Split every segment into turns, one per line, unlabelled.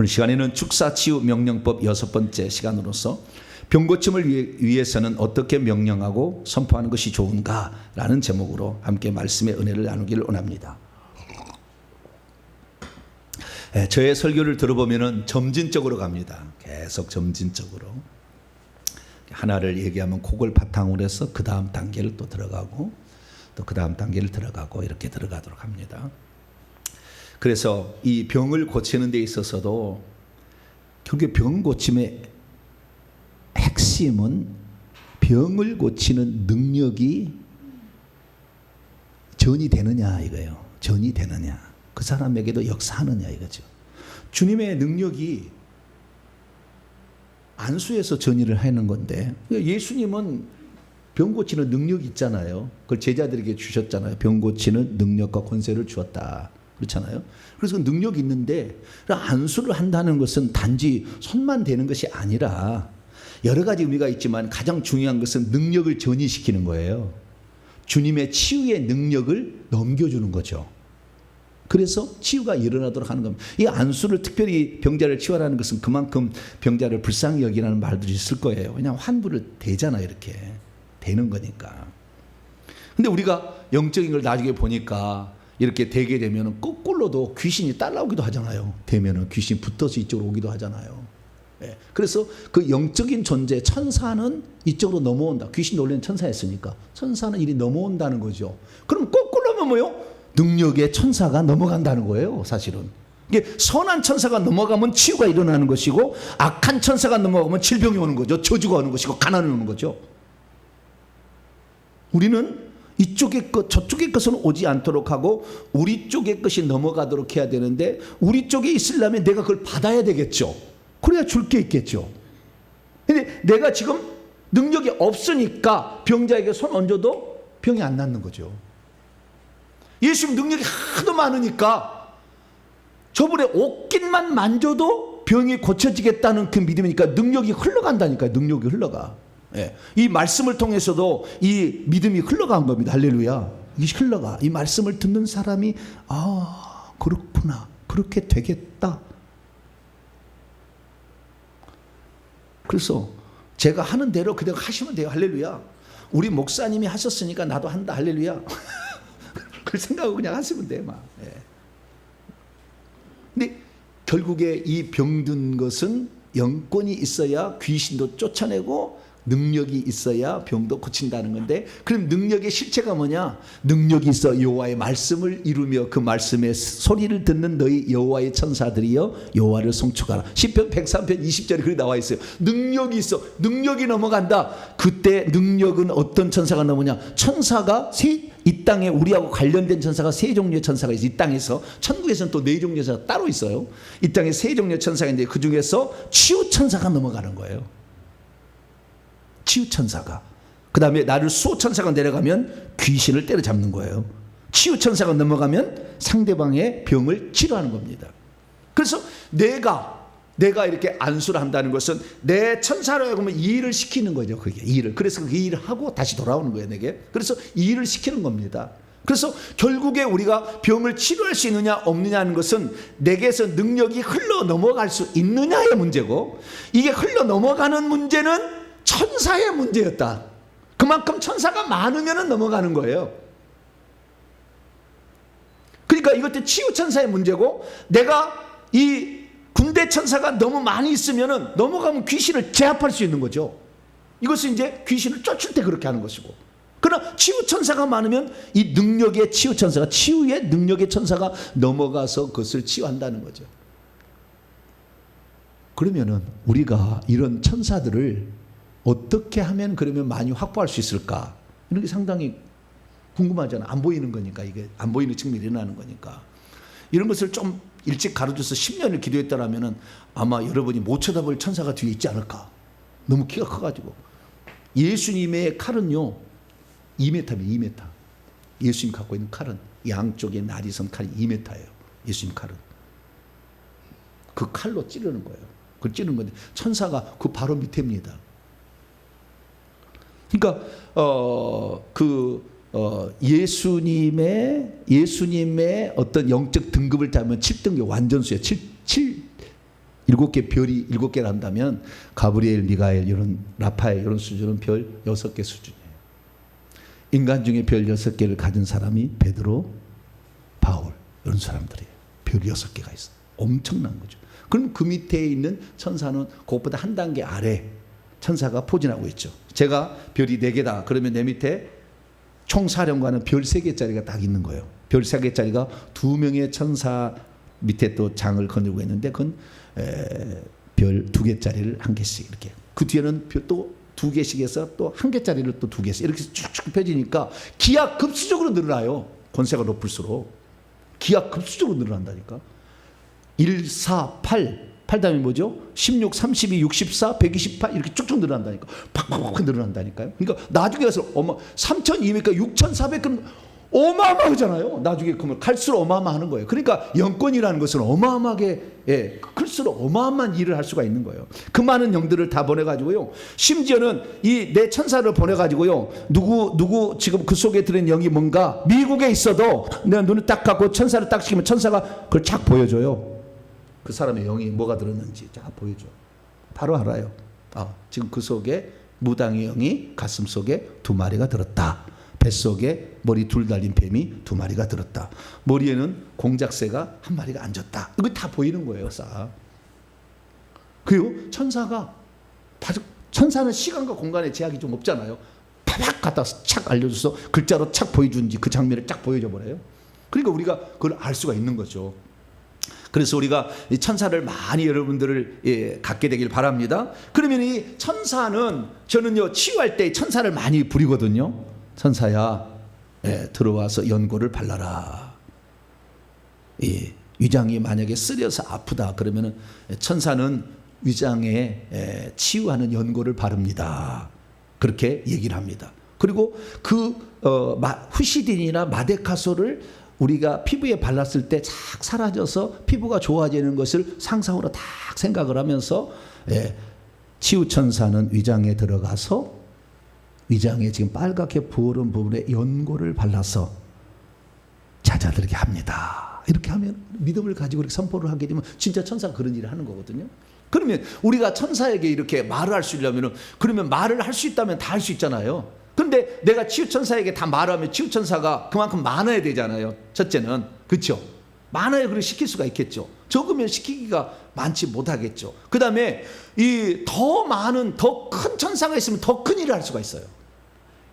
시간에는 축사치유 명령법 6번째 시간으로서 병고침을 위해서는 어떻게 명령하고 선포하는 것이 좋은가라는 제목으로 함께 말씀의 은혜를 나누기를 원합니다. 저의 설교를 들어보면 점진적으로 갑니다. 계속 점진적으로. 하나를 얘기하면 그걸 바탕으로 해서 그 다음 단계를 또 들어가고 또 그 다음 단계를 들어가고 이렇게 들어가도록 합니다. 그래서 이 병을 고치는 데 있어서도 결국에 병 고침의 핵심은 병을 고치는 능력이 전이 되느냐 이거예요. 전이 되느냐. 그 사람에게도 역사하느냐 이거죠. 주님의 능력이 안수에서 전이를 하는 건데 예수님은 병 고치는 능력이 있잖아요. 그걸 제자들에게 주셨잖아요. 병 고치는 능력과 권세를 주었다. 그렇잖아요. 그래서 능력이 있는데 안수를 한다는 것은 단지 손만 대는 것이 아니라 여러 가지 의미가 있지만 가장 중요한 것은 능력을 전이시키는 거예요. 주님의 치유의 능력을 넘겨주는 거죠. 그래서 치유가 일어나도록 하는 겁니다. 이 안수를 특별히 병자를 치유하라는 것은 그만큼 병자를 불쌍히 여기라는 말들이 있을 거예요. 왜냐하면 환부를 대잖아요. 이렇게 되는 거니까. 근데 우리가 영적인 걸 나중에 보니까 이렇게 되게 되면 거꾸로도 귀신이 따라오기도 하잖아요. 되면은 귀신이 붙어서 이쪽으로 오기도 하잖아요. 그래서 그 영적인 존재 천사는 이쪽으로 넘어온다. 귀신 놀리는 천사였으니까 천사는 이리 넘어온다는 거죠. 그럼 거꾸로 하면 뭐요? 능력의 천사가 넘어간다는 거예요. 사실은 이게 선한 천사가 넘어가면 치유가 일어나는 것이고 악한 천사가 넘어가면 질병이 오는 거죠. 저주가 오는 것이고 가난이 오는 거죠. 우리는 이쪽의 것 저쪽의 것은 오지 않도록 하고 우리 쪽의 것이 넘어가도록 해야 되는데 우리 쪽에 있으려면 내가 그걸 받아야 되겠죠. 그래야 줄 게 있겠죠. 근데 내가 지금 능력이 없으니까 병자에게 손 얹어도 병이 안 낫는 거죠. 예수님 능력이 하도 많으니까 저분의 옷깃만 만져도 병이 고쳐지겠다는 그 믿음이니까 능력이 흘러간다니까요. 능력이 흘러가. 이 말씀을 통해서도 이 믿음이 흘러간 겁니다. 할렐루야. 이게 흘러가. 이 말씀을 듣는 사람이 아 그렇구나. 그렇게 되겠다. 그래서 제가 하는 대로 그대로 하시면 돼요. 할렐루야. 우리 목사님이 하셨으니까 나도 한다. 할렐루야. 그 생각을 그냥 하시면 돼. 막. 근데 결국에 이 병든 것은 영권이 있어야 귀신도 쫓아내고 능력이 있어야 병도 고친다는 건데 그럼 능력의 실체가 뭐냐? 능력이 있어 여호와의 말씀을 이루며 그 말씀의 소리를 듣는 너희 여호와의 천사들이여 여호와를 송축하라. 시편 103편 20절에 그렇게 나와 있어요. 능력이 있어. 능력이 넘어간다. 그때 능력은 어떤 천사가 넘으냐? 천사가 이 땅에 우리하고 관련된 천사가 세 종류의 천사가 있어요. 이 땅에서 천국에서는 또 네 종류의 천사가 따로 있어요. 이 땅에 세 종류의 천사가 있는데 그 중에서 치유 천사가 넘어가는 거예요. 치유 천사가. 그 다음에 나를 수호 천사가 내려가면 귀신을 때려잡는 거예요. 치유 천사가 넘어가면 상대방의 병을 치료하는 겁니다. 그래서 내가 이렇게 안수를 한다는 것은 내 천사로 하여금 이 일을 시키는 거죠. 그게 일을. 그래서 그 일을 하고 다시 돌아오는 거예요. 내게. 그래서 이 일을 시키는 겁니다. 그래서 결국에 우리가 병을 치료할 수 있느냐 없느냐는 것은 내게서 능력이 흘러 넘어갈 수 있느냐의 문제고 이게 흘러 넘어가는 문제는 천사의 문제였다. 그만큼 천사가 많으면 넘어가는 거예요. 그러니까 이것도 치유 천사의 문제고 내가 이 군대 천사가 너무 많이 있으면 넘어가면 귀신을 제압할 수 있는 거죠. 이것은 이제 귀신을 쫓을 때 그렇게 하는 것이고 그러나 치유 천사가 많으면 이 능력의 치유 천사가 치유의 능력의 천사가 넘어가서 그것을 치유한다는 거죠. 그러면은 우리가 이런 천사들을 어떻게 하면 그러면 많이 확보할 수 있을까? 이런 게 상당히 궁금하잖아. 안 보이는 거니까 이게 안 보이는 측면이 일어나는 거니까 이런 것을 좀 일찍 가르쳐서 10년을 기도했다라면은 아마 여러분이 못 쳐다볼 천사가 뒤에 있지 않을까? 너무 키가 커가지고 예수님의 칼은요 2m입니다. 2m. 예수님 갖고 있는 칼은 양쪽에 날이 선 칼이 2m예요. 예수님 칼은 그 칼로 찌르는 거예요. 그걸 찌르는 건데 천사가 그 바로 밑에입니다. 그러니까 예수님의 어떤 영적 등급을 따면 7등급 완전수예요. 7개 별이 7개를 한다면 가브리엘, 미가엘, 이런 라파엘 이런 수준은 별 6개 수준이에요. 인간 중에 별 6개를 가진 사람이 베드로, 바울 이런 사람들이에요. 별 6개가 있어요. 엄청난 거죠. 그럼 그 밑에 있는 천사는 그것보다 한 단계 아래 천사가 포진하고 있죠. 제가 별이 4개다. 그러면 내 밑에 총사령관은 별 3개짜리가 딱 있는 거예요. 별 3개짜리가 2명의 천사 밑에 또 장을 거느리고 있는데 그건 별 2개짜리를 1개씩 이렇게. 그 뒤에는 또 2개씩 해서 또 1개짜리를 또 2개씩 이렇게 쭉쭉 펴지니까 기하급수적으로 늘어나요. 권세가 높을수록 기하급수적으로 늘어난다니까. 1, 4, 8 다음에 뭐죠? 16, 32, 64, 128 이렇게 쭉쭉 늘어난다니까. 팍팍팍 늘어난다니까요. 그러니까 나중에 가서 3,200, 6,400 어마어마하잖아요. 나중에 그러면 갈수록 어마어마하는 거예요. 그러니까 영권이라는 것은 어마어마하게 클수록 어마어마한 일을 할 수가 있는 거예요. 그 많은 영들을 다 보내가지고요. 심지어는 이 내 천사를 보내가지고요. 누구 지금 그 속에 들은 영이 뭔가 미국에 있어도 내가 눈을 딱 감고 천사를 딱 시키면 천사가 그걸 착 보여줘요. 그 사람의 영이 뭐가 들었는지 쫙 보여줘. 바로 알아요. 지금 그 속에 무당의 영이 가슴 속에 2마리가 들었다. 뱃속에 머리 둘 달린 뱀이 2마리가 들었다. 머리에는 공작새가 1마리가 앉았다. 이거 다 보이는 거예요. 싹. 그리고 천사는 시간과 공간에 제약이 좀 없잖아요. 파박 갖다 착 알려줘서 글자로 착 보여주는지 그 장면을 쫙 보여줘 버려요. 그러니까 우리가 그걸 알 수가 있는 거죠. 그래서 우리가 이 천사를 많이 여러분들을 갖게 되길 바랍니다. 그러면 이 천사는 저는요 치유할 때 천사를 많이 부리거든요. 천사야, 들어와서 연고를 발라라. 위장이 만약에 쓰려서 아프다 그러면은 천사는 위장에 치유하는 연고를 바릅니다. 그렇게 얘기를 합니다. 그리고 그 후시딘이나 마데카소를 우리가 피부에 발랐을 때 착 사라져서 피부가 좋아지는 것을 상상으로 딱 생각을 하면서 치유천사는 위장에 들어가서 위장에 지금 빨갛게 부어오른 부분에 연고를 발라서 찾아들게 합니다. 이렇게 하면 믿음을 가지고 이렇게 선포를 하게 되면 진짜 천사가 그런 일을 하는 거거든요. 그러면 우리가 천사에게 이렇게 말을 할 수 있려면 그러면 말을 할 수 있다면 다 할 수 있잖아요. 근데 내가 치유천사에게 다 말하면 치유천사가 그만큼 많아야 되잖아요. 첫째는. 그렇죠? 많아야 그렇게 시킬 수가 있겠죠. 적으면 시키기가 많지 못하겠죠. 그 다음에 이 더 많은 더 큰 천사가 있으면 더 큰 일을 할 수가 있어요.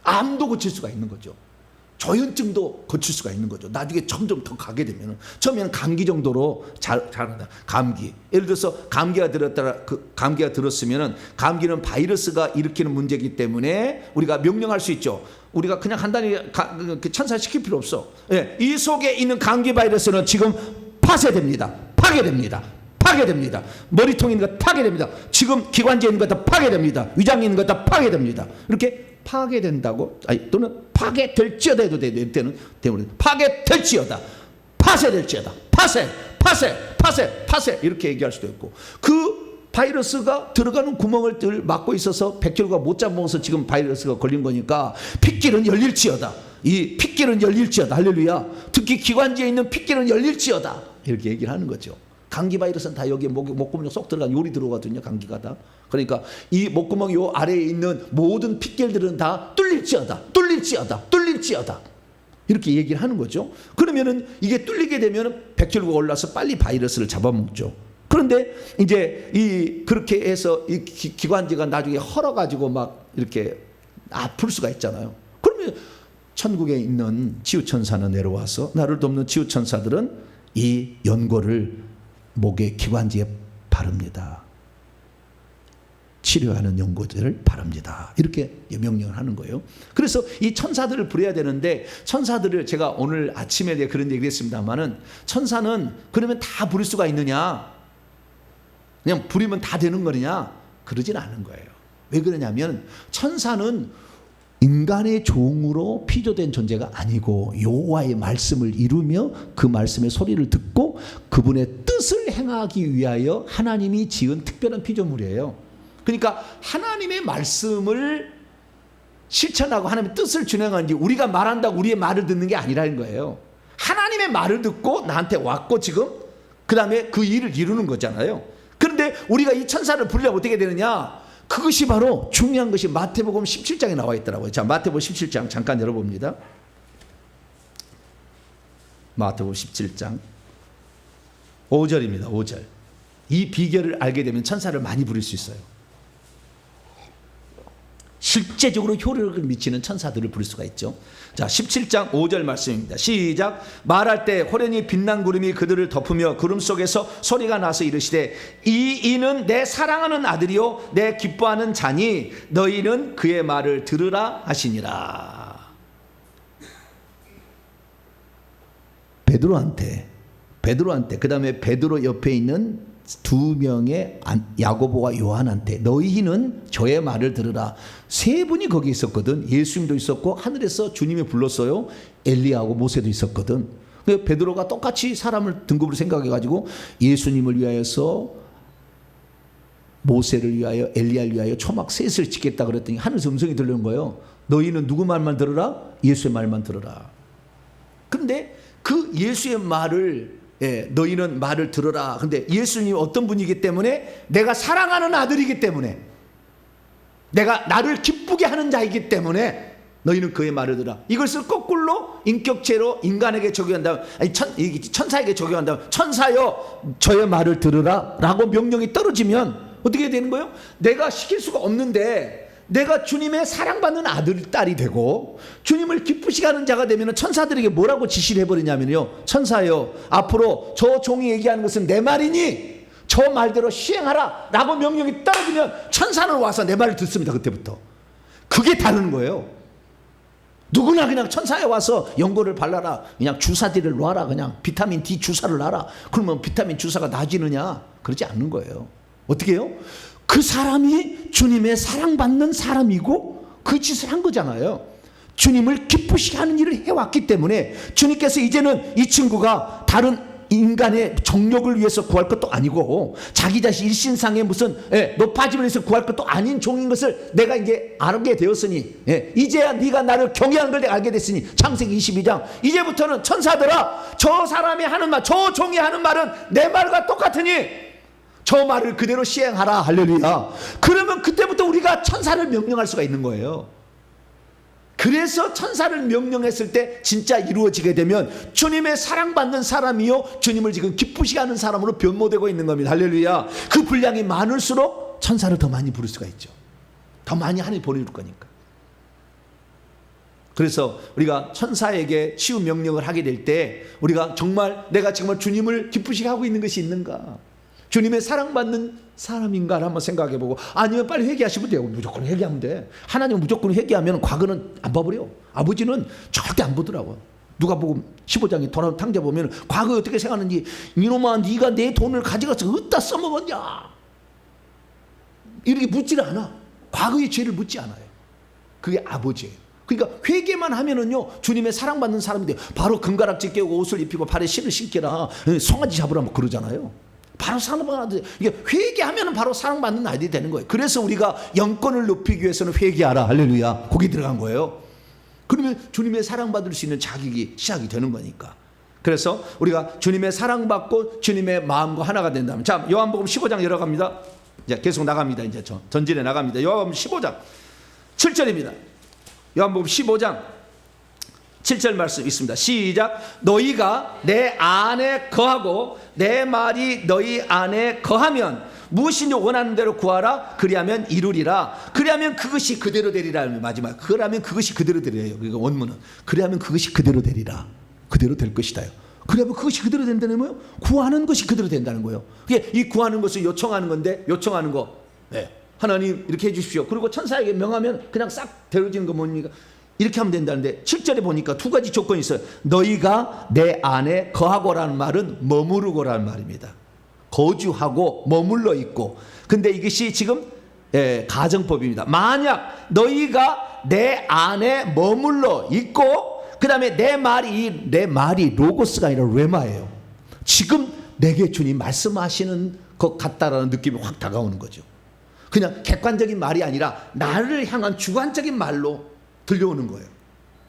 암도 고칠 수가 있는 거죠. 조현증도 고칠 수가 있는 거죠. 나중에 점점 더 가게 되면 처음에는 감기 정도로 잘한다. 감기. 예를 들어서 감기가 들었으면은 감기는 바이러스가 일으키는 문제이기 때문에 우리가 명령할 수 있죠. 우리가 그냥 간단히 천사시킬 필요 없어. 이 속에 있는 감기 바이러스는 지금 파쇄됩니다. 파괴됩니다. 파괴됩니다. 머리통에 있는 것 파괴됩니다. 지금 기관지에 있는 것 다 파괴됩니다. 위장에 있는 것 다 파괴됩니다. 이렇게 파괴된다고 또는 파괴될지어다 해도 될 때는 때문에 파괴될지어다, 파쇄될지어다, 파쇄 이렇게 얘기할 수도 있고 그 바이러스가 들어가는 구멍을 막고 있어서 백혈구가 못 잡아먹어서 지금 바이러스가 걸린 거니까 핏길은 열릴지어다. 이 핏길은 열릴지어다. 할렐루야. 특히 기관지에 있는 핏길은 열릴지어다. 이렇게 얘기를 하는 거죠. 감기 바이러스는 다 여기 목구멍 쏙 들어간 요리 들어가거든요. 감기가 다. 그러니까 이 목구멍 요 아래에 있는 모든 핏결들은 다 뚫릴지어다. 이렇게 얘기를 하는 거죠. 그러면은 이게 뚫리게 되면 백혈구가 올라서 빨리 바이러스를 잡아먹죠. 그런데 이제 그렇게 해서 이 기관지가 나중에 헐어가지고 막 이렇게 아플 수가 있잖아요. 그러면 천국에 있는 치유천사는 내려와서 나를 돕는 치유천사들은 이 연고를 목의 기관지에 바릅니다. 치료하는 연고들을 바릅니다. 이렇게 명령을 하는 거예요. 그래서 이 천사들을 부려야 되는데 천사들을 제가 오늘 아침에 그런 얘기를 했습니다만은 천사는 그러면 다 부릴 수가 있느냐? 그냥 부리면 다 되는 거느냐? 그러진 않은 거예요. 왜 그러냐면 천사는 인간의 종으로 피조된 존재가 아니고 여호와의 말씀을 이루며 그 말씀의 소리를 듣고 그분의 뜻을 행하기 위하여 하나님이 지은 특별한 피조물이에요. 그러니까 하나님의 말씀을 실천하고 하나님의 뜻을 준행하는지 우리가 말한다고 우리의 말을 듣는 게 아니라는 거예요. 하나님의 말을 듣고 나한테 왔고 지금 그 다음에 그 일을 이루는 거잖아요. 그런데 그런데 우리가 이 천사를 부르려면 어떻게 되느냐? 그것이 바로 중요한 것이 마태복음 17장에 나와 있더라고요. 자, 마태복음 17장 잠깐 열어봅니다. 마태복음 17장 5절입니다. 5절. 이 비결을 알게 되면 천사를 많이 부를 수 있어요. 실제적으로 효력을 미치는 천사들을 부를 수가 있죠. 자, 17장 5절 말씀입니다. 시작. 말할 때 호련히 빛난 구름이 그들을 덮으며 구름 속에서 소리가 나서 이르시되 이는 내 사랑하는 아들이요 내 기뻐하는 자니 너희는 그의 말을 들으라 하시니라. 베드로한테 그 다음에 베드로 옆에 있는 두 명의 야고보와 요한한테 너희는 저의 말을 들으라. 세 분이 거기 있었거든. 예수님도 있었고 하늘에서 주님이 불렀어요. 엘리야하고 모세도 있었거든. 베드로가 똑같이 사람을 등급으로 생각해가지고 예수님을 위하여서 모세를 위하여 엘리야를 위하여 초막 셋을 짓겠다 그랬더니 하늘에서 음성이 들려온 거예요. 너희는 누구 말만 들으라? 예수의 말만 들으라. 그런데 그 예수의 말을 너희는 말을 들으라. 근데 예수님이 어떤 분이기 때문에 내가 사랑하는 아들이기 때문에 내가 나를 기쁘게 하는 자이기 때문에 너희는 그의 말을 들으라. 이것을 거꾸로 인격체로 인간에게 적용한다면 천사에게 적용한다면 천사여 저의 말을 들으라 라고 명령이 떨어지면 어떻게 되는 거예요? 내가 시킬 수가 없는데 내가 주님의 사랑받는 아들, 딸이 되고 주님을 기쁘시게 하는 자가 되면 천사들에게 뭐라고 지시를 해버리냐면요, 천사여 앞으로 저 종이 얘기하는 것은 내 말이니 저 말대로 시행하라 라고 명령이 떨어지면 천사는 와서 내 말을 듣습니다. 그때부터. 그게 다른 거예요. 누구나 그냥 천사에 와서 연고를 발라라, 그냥 주사들을 놔라, 그냥 비타민 D 주사를 놔라, 그러면 비타민 주사가 나아지느냐? 그러지 않는 거예요. 어떻게 해요? 그 사람이 주님의 사랑받는 사람이고 그 짓을 한 거잖아요. 주님을 기쁘시게 하는 일을 해왔기 때문에 주님께서 이제는 이 친구가 다른 인간의 정력을 위해서 구할 것도 아니고 자기 자신 일신상의 무슨 높아짐을 위해서 구할 것도 아닌 종인 것을 내가 이제 알게 되었으니, 이제야 네가 나를 경외하는 걸 내가 알게 됐으니 창세기 22장 이제부터는 천사들아 저 사람이 하는 말, 저 종이 하는 말은 내 말과 똑같으니 저 말을 그대로 시행하라. 할렐루야. 그러면 그때부터 우리가 천사를 명령할 수가 있는 거예요. 그래서 천사를 명령했을 때 진짜 이루어지게 되면 주님의 사랑받는 사람이요 주님을 지금 기쁘시게 하는 사람으로 변모되고 있는 겁니다. 할렐루야. 그 분량이 많을수록 천사를 더 많이 부를 수가 있죠. 더 많이 하늘이 보내줄 거니까. 그래서 우리가 천사에게 치유 명령을 하게 될 때 우리가 정말 내가 정말 주님을 기쁘시게 하고 있는 것이 있는가, 주님의 사랑받는 사람인가를 한번 생각해보고, 아니면 빨리 회개하시면 돼요. 무조건 회개하면 돼. 하나님은 무조건 회개하면 과거는 안 봐버려. 아버지는 절대 안 보더라고요. 누가복음 15장에 돈 탕자 보면 과거에 어떻게 생각하는지, 이놈아 네가 내 돈을 가져가서 어디다 써먹었냐 이렇게 묻지를 않아. 과거의 죄를 묻지 않아요. 그게 아버지예요. 그러니까 회개만 하면은요 주님의 사랑받는 사람이 돼요. 바로 금가락지 깨고 옷을 입히고 발에 신을 신겨라, 송아지 잡으라 뭐 그러잖아요. 바로 사랑받는, 이게 회개하면 바로 사랑받는 아이들이 되는 거예요. 그래서 우리가 영권을 높이기 위해서는 회개하라. 할렐루야. 거기 들어간 거예요. 그러면 주님의 사랑받을 수 있는 자격이 시작이 되는 거니까. 그래서 우리가 주님의 사랑받고 주님의 마음과 하나가 된다면, 자 요한복음 15장 열어갑니다. 이제 계속 나갑니다. 이제 전진에 나갑니다. 요한복음 15장 7절입니다. 요한복음 15장 7절 말씀 있습니다. 시작. 너희가 내 안에 거하고 내 말이 너희 안에 거하면 무엇이든지 원하는 대로 구하라. 그리하면 이루리라. 그리하면 그것이 그대로 되리라. 마지막 그러면 그것이 그대로 되리라요. 그러니까 원문은 그리하면 그것이 그대로 되리라. 그대로 될 것이다요. 그러면 그것이 그대로 된다는 거예요. 구하는 것이 그대로 된다는 거예요. 이게 이 구하는 것을 요청하는 건데, 요청하는 거, 하나님 이렇게 해주십시오. 그리고 천사에게 명하면 그냥 싹 되어지는 거 뭡니까? 이렇게 하면 된다는데 7절에 보니까 두 가지 조건이 있어요. 너희가 내 안에 거하고라는 말은 머무르고라는 말입니다. 거주하고 머물러 있고. 근데 이것이 지금 가정법입니다. 만약 너희가 내 안에 머물러 있고 그 다음에 내 말이 로고스가 아니라 레마예요. 지금 내게 주님 말씀하시는 것 같다라는 느낌이 확 다가오는 거죠. 그냥 객관적인 말이 아니라 나를 향한 주관적인 말로 들려오는 거예요.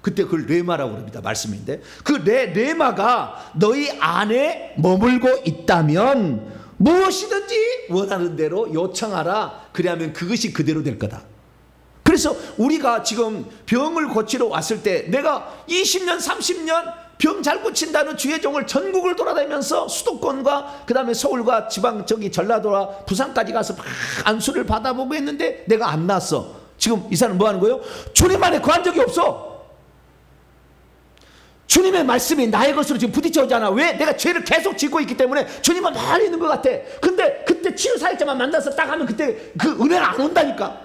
그때 그걸 레마라고 그럽니다. 말씀인데 그 레마가 너희 안에 머물고 있다면 무엇이든지 원하는 대로 요청하라. 그래야면 그것이 그대로 될 거다. 그래서 우리가 지금 병을 고치러 왔을 때 내가 20년 30년 병 잘 고친다는 주의 종을 전국을 돌아다니면서 수도권과 그 다음에 서울과 지방 저기 전라도와 부산까지 가서 막 안수를 받아보고 했는데 내가 안 났어. 지금 이 사람은 뭐 하는 거예요? 주님 안에 거한 적이 없어. 주님의 말씀이 나의 것으로 지금 부딪혀오잖아. 왜? 내가 죄를 계속 짓고 있기 때문에 주님은 많이 있는 것 같아. 근데 그때 치유 사역자만 만나서 딱 하면 그때 그 은혜는 안 온다니까.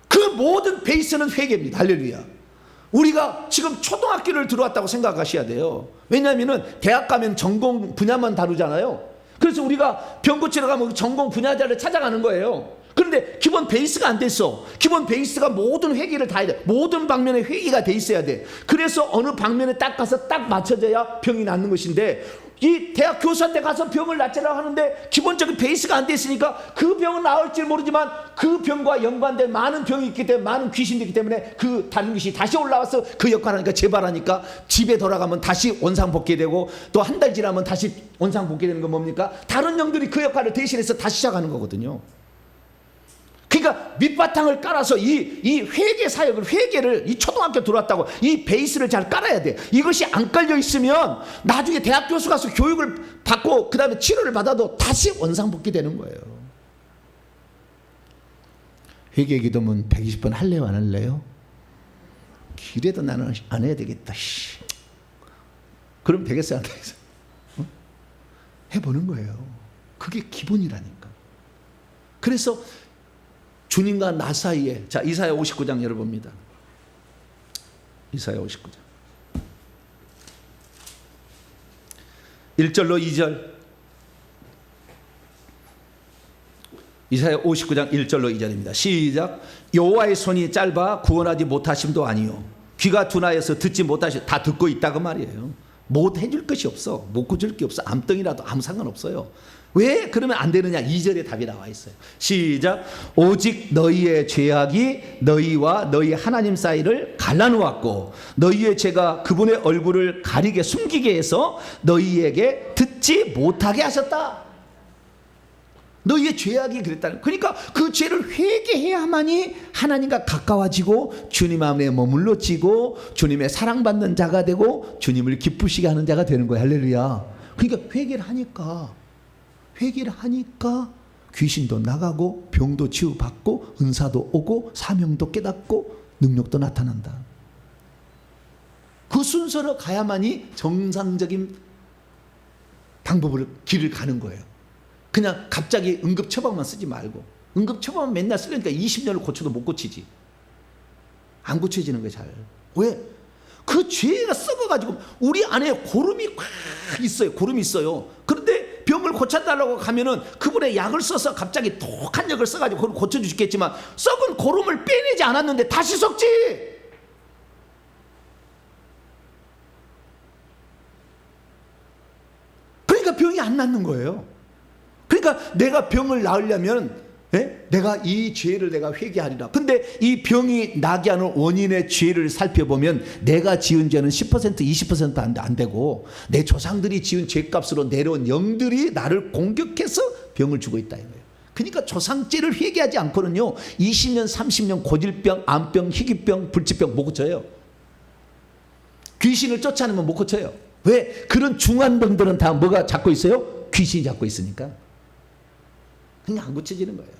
그 모든 베이스는 회개입니다. 할렐루야. 우리가 지금 초등학교를 들어왔다고 생각하셔야 돼요. 왜냐하면 대학 가면 전공 분야만 다루잖아요. 그래서 우리가 병 고치러 가면 전공 분야자를 찾아가는 거예요. 그런데 기본 베이스가 안 됐어. 기본 베이스가 모든 회계를 다 해야 돼. 모든 방면에 회계가 돼 있어야 돼. 그래서 어느 방면에 딱 가서 딱 맞춰져야 병이 낫는 것인데, 이 대학 교수한테 가서 병을 낫자라고 하는데 기본적인 베이스가 안 됐으니까 그 병은 나을지 모르지만 그 병과 연관된 많은 병이 있기 때문에, 많은 귀신이 있기 때문에 그 다른 것이 다시 올라와서 그 역할을 하니까 재발하니까 집에 돌아가면 다시 원상복귀되고 또 한 달 지나면 다시 원상복귀되는 건 뭡니까? 다른 영들이 그 역할을 대신해서 다시 시작하는 거거든요. 그러니까 밑바탕을 깔아서 이 회계 사역을, 회계를, 이 초등학교 들어왔다고 이 베이스를 잘 깔아야 돼. 이것이 안 깔려 있으면 나중에 대학 교수 가서 교육을 받고 그 다음에 치료를 받아도 다시 원상복귀 되는 거예요. 회계 기도문 120번 할래요 안 할래요? 기래도 나는 안 해야 되겠다. 그럼 되겠어요 안 되겠어요? 해보는 거예요. 그게 기본이라니까. 그래서 주님과 나 사이에, 자 이사야 59장 열어봅니다. 이사야 59장 1절로 2절. 이사야 59장 1절로 2절입니다. 시작. 여호와의 손이 짧아 구원하지 못하심도 아니요 귀가 둔하여서 듣지 못하시. 다 듣고 있다고 말이에요. 못 해줄 것이 없어. 못 고칠 게 없어. 암덩이라도 아무 상관없어요. 왜 그러면 안 되느냐? 2절에 답이 나와 있어요. 시작. 오직 너희의 죄악이 너희와 너희 하나님 사이를 갈라놓았고 너희의 죄가 그분의 얼굴을 가리게 숨기게 해서 너희에게 듣지 못하게 하셨다. 너희의 죄악이 그랬다는. 그러니까 그 죄를 회개해야만이 하나님과 가까워지고 주님 안에 머물러지고 주님의 사랑받는 자가 되고 주님을 기쁘시게 하는 자가 되는 거예요. 할렐루야. 그러니까 회개를 하니까 귀신도 나가고 병도 치유받고 은사도 오고 사명도 깨닫고 능력도 나타난다. 그 순서로 가야만이 정상적인 방법을 길을 가는 거예요. 그냥 갑자기 응급처방만 쓰지 말고. 응급처방만 맨날 쓰려니까 20년을 고쳐도 못 고치지. 안 고쳐지는 거예요. 잘. 왜? 그 죄가 썩어가지고 우리 안에 고름이 꽉 있어요. 고름이 있어요. 그런데 병을 고쳐달라고 가면은 그분의 약을 써서 갑자기 독한 약을 써가지고 그걸 고쳐주시겠지만 썩은 고름을 빼내지 않았는데 다시 썩지. 그러니까 병이 안 낫는 거예요. 그러니까 내가 병을 나으려면 내가 이 죄를 내가 회개하리라. 근데 이 병이 나게 하는 원인의 죄를 살펴보면 내가 지은 죄는 10% 20% 안 되고 내 조상들이 지은 죄값으로 내려온 영들이 나를 공격해서 병을 주고 있다 이거예요. 그러니까 조상죄를 회개하지 않고는요 20년 30년 고질병, 암병, 희귀병, 불치병 못 고쳐요. 귀신을 쫓아내면 못 고쳐요. 왜? 그런 중한 병들은 다 뭐가 잡고 있어요? 귀신이 잡고 있으니까. 그냥 안 고쳐지는 거예요.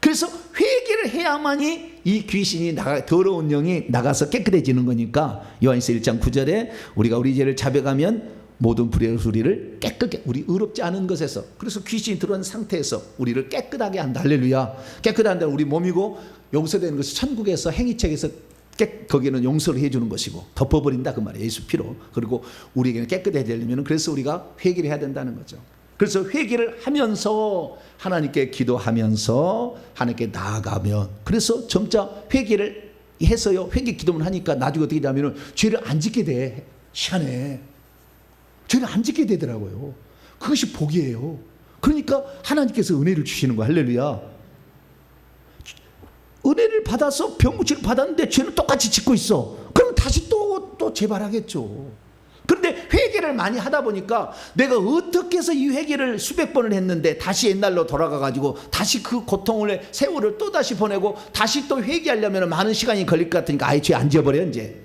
그래서 회개를 해야만이 이 귀신이 더러운 영이 나가서 깨끗해지는 거니까 요한일서 1장 9절에 우리가 우리 죄를 자백하면 모든 불의의 소리를 깨끗하게, 우리 의롭지 않은 것에서, 그래서 귀신이 들어온 상태에서 우리를 깨끗하게 한다. 할렐루야. 깨끗한다. 우리 몸이고 용서되는 것은 천국에서 행위책에서 거기는 용서를 해주는 것이고 덮어버린다 그 말이에요. 예수 피로. 그리고 우리에게는 깨끗해지려면 그래서 우리가 회개를 해야 된다는 거죠. 그래서 회개를 하면서 하나님께 기도하면서 하나님께 나아가면, 그래서 점차 회개를 해서요 회개 기도만 하니까 나중에 어떻게 되냐면 죄를 안 짓게 돼. 시간에 죄를 안 짓게 되더라고요. 그것이 복이에요. 그러니까 하나님께서 은혜를 주시는 거야. 할렐루야. 은혜를 받아서 병고치를 받았는데 죄는 똑같이 짓고 있어. 그럼 다시 또 재발하겠죠. 그런데 회개를 회개를 많이 하다 보니까 내가 어떻게 해서 이 회개를 수백 번을 했는데 다시 옛날로 돌아가가지고 다시 그 고통을 세월을 또 다시 보내고 다시 또 회개하려면 많은 시간이 걸릴 것 같으니까 아예 죄 안 지어버려 이제.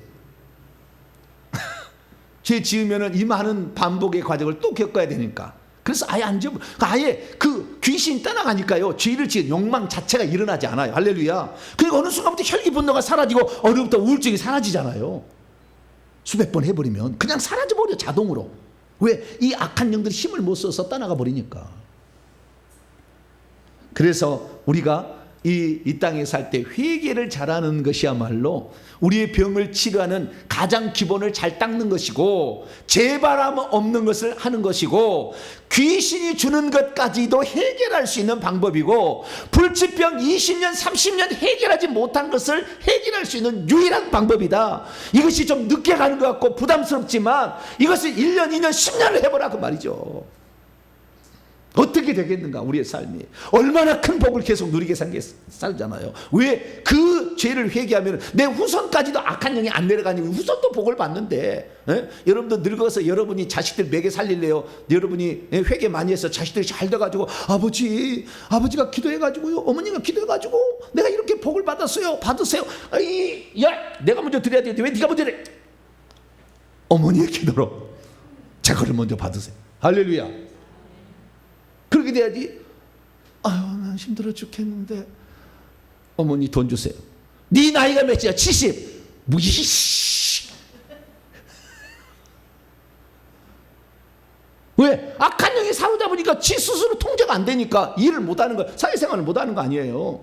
죄 지으면은 이 많은 반복의 과정을 또 겪어야 되니까. 그래서 아예 안 지어, 아예 그 귀신이 떠나가니까요, 죄를 지은 욕망 자체가 일어나지 않아요. 할렐루야. 그리고 어느 순간부터 혈기 분노가 사라지고 어느 부터 우울증이 사라지잖아요. 수백 번 해버리면 그냥 사라져버려 자동으로. 왜? 이 악한 영들이 힘을 못 써서 떠나가 버리니까. 그래서 우리가 이 땅에 살 때 회개를 잘하는 것이야말로 우리의 병을 치료하는 가장 기본을 잘 닦는 것이고, 재바람 없는 것을 하는 것이고, 귀신이 주는 것까지도 해결할 수 있는 방법이고, 불치병 20년 30년 해결하지 못한 것을 해결할 수 있는 유일한 방법이다. 이것이 좀 늦게 가는 것 같고 부담스럽지만 이것을 1년 2년 10년을 해보라 그 말이죠. 어떻게 되겠는가 우리의 삶이. 얼마나 큰 복을 계속 누리게 살잖아요. 왜? 그 죄를 회개하면 내 후손까지도 악한 영이 안 내려가니 후손도 복을 받는데. 여러분도 늙어서 여러분이 자식들 먹여 살릴래요? 여러분이 회개 많이 해서 자식들이 잘 돼가지고 아버지가 기도해가지고요, 어머니가 기도해가지고 내가 이렇게 복을 받았어요, 받으세요. 야, 내가 먼저 드려야 되는데 왜 네가 먼저 해? 어머니의 기도로 제거를 먼저 받으세요. 할렐루야. 그렇게 돼야지. 아유, 난 힘들어 죽겠는데 어머니 돈 주세요. 네 나이가 몇이야? 70. 무이씨. 왜? 악한 영이 사로잡으니까 지 스스로 통제가 안 되니까 일을 못하는 거, 사회생활을 못하는 거 아니에요.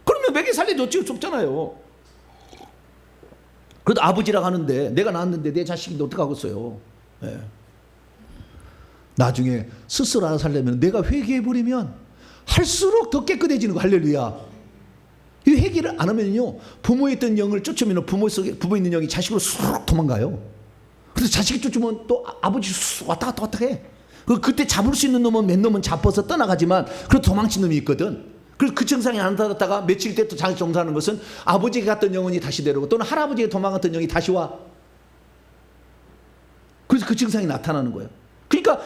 그러면 매개 살려도 지울 수 없잖아요. 그래도 아버지라고 하는데, 내가 낳았는데 내 자식인데 어떡하겠어요. 네. 나중에 스스로 알아서 살려면 내가 회개해버리면 할수록 더 깨끗해지는 거. 할렐루야. 이 회개를 안 하면요, 부모에 있던 영을 쫓으면 부모 있는 영이 자식으로 쑥 도망가요. 그래서 자식이 쫓으면 또 아버지 왔다 갔다 해. 그때 잡을 수 있는 놈은 몇 놈은 잡아서 떠나가지만 그래도 도망친 놈이 있거든. 그래서 그 증상이 안 나타났다가 며칠 때 또 자기 정사하는 것은 아버지가 갔던 영혼이 다시 내려오고 또는 할아버지가 도망갔던 영이 다시 와. 그래서 그 증상이 나타나는 거예요. 그러니까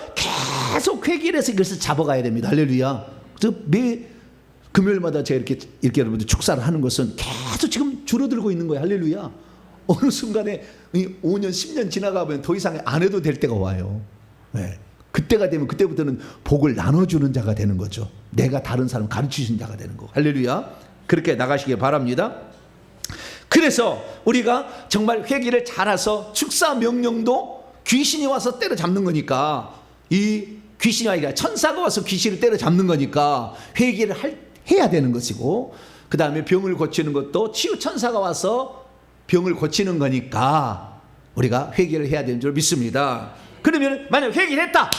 계속 회개를 해서 이것을 잡아가야 됩니다. 할렐루야. 그래서 매 금요일마다 제가 이렇게 여러분들 축사를 하는 것은 계속 지금 줄어들고 있는 거예요. 할렐루야. 어느 순간에 5년 10년 지나가면 더 이상 안 해도 될 때가 와요. 네. 그때가 되면 그때부터는 복을 나눠주는 자가 되는 거죠. 내가 다른 사람 가르치는 자가 되는 거. 할렐루야. 그렇게 나가시길 바랍니다. 그래서 우리가 정말 회개를 잘해서 축사 명령도 귀신이 와서 때려잡는 거니까, 이 귀신이 아니라 천사가 와서 귀신을 때려잡는 거니까 회개를 해야 되는 것이고, 그 다음에 병을 고치는 것도 치유천사가 와서 병을 고치는 거니까 우리가 회개를 해야 되는 줄 믿습니다. 그러면 만약 회개를 했다,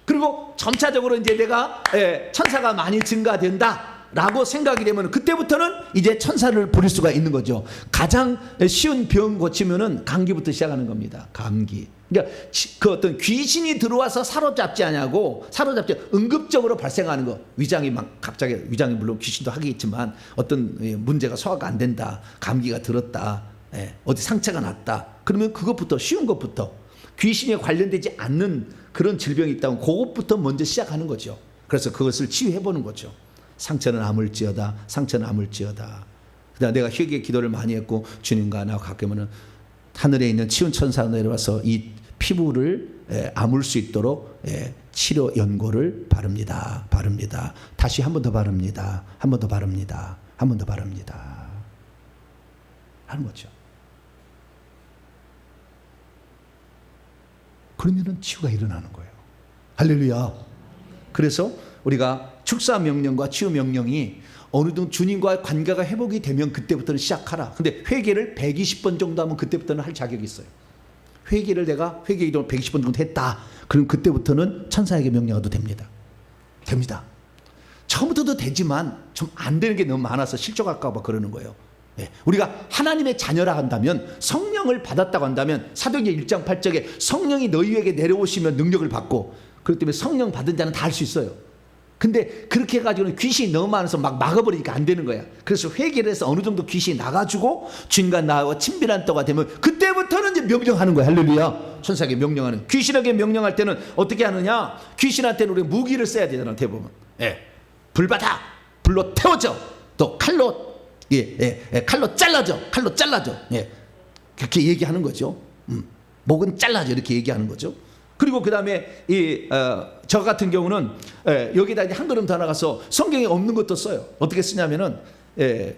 그리고 점차적으로 이제 내가 천사가 많이 증가된다 라고 생각이 되면 그때부터는 이제 천사를 부릴 수가 있는 거죠. 가장 쉬운 병 고치면은 감기부터 시작하는 겁니다. 감기. 그러니까 그 어떤 귀신이 들어와서 사로잡지 않냐고, 사로잡지 응급적으로 발생하는 거. 위장이 막 갑자기, 위장이 물론 귀신도 하겠지만 어떤 문제가 소화가 안 된다, 감기가 들었다, 어디 상처가 났다, 그러면 그것부터, 쉬운 것부터, 귀신에 관련되지 않는 그런 질병이 있다면 그것부터 먼저 시작하는 거죠. 그래서 그것을 치유해 보는 거죠. 상처는 아물지어다, 상처는 아물지어다. 그다음 내가 회개 기도를 많이 했고 주님과 나와 가끔은 하늘에 있는 치운 천사가 내려와서 이 피부를 아물 수 있도록 치료 연고를 바릅니다. 다시 한 번 더 바릅니다. 한 번 더 바릅니다. 한 번 더 바릅니다. 하는 거죠. 그러면은 치유가 일어나는 거예요. 할렐루야. 그래서 우리가 축사 명령과 치유 명령이 어느 정도 주님과의 관계가 회복이 되면 그때부터는 시작하라. 근데 회개를 120번 정도 하면 그때부터는 할 자격이 있어요. 회개를 내가 회개기도 120번 정도 했다, 그럼 그때부터는 천사에게 명령해도 됩니다. 처음부터도 되지만 좀 안 되는 게 너무 많아서 실족할까 봐 그러는 거예요. 우리가 하나님의 자녀라 한다면, 성령을 받았다고 한다면 사도행전 1장 8절에 성령이 너희에게 내려오시면 능력을 받고, 그렇기 때문에 성령 받은 자는 다 할 수 있어요. 근데 그렇게 해가지고는 귀신이 너무 많아서 막 막아버리니까 안 되는 거야. 그래서 회개를 해서 어느 정도 귀신이 나가지고 주님과 나와 친밀한 때가 되면 그때부터는 이제 명령하는 거야. 할렐루야. 천사에게 명령하는. 귀신에게 명령할 때는 어떻게 하느냐? 귀신한테는 우리 무기를 써야 되잖아, 대부분. 예. 불 받아, 불로 태워져, 또 칼로 칼로 잘라져, 칼로 잘라져. 예. 그렇게 얘기하는 거죠. 목은 잘라져, 이렇게 얘기하는 거죠. 그리고 그 다음에 저 같은 경우는 여기다 한 걸음 더 나가서 성경에 없는 것도 써요. 어떻게 쓰냐면은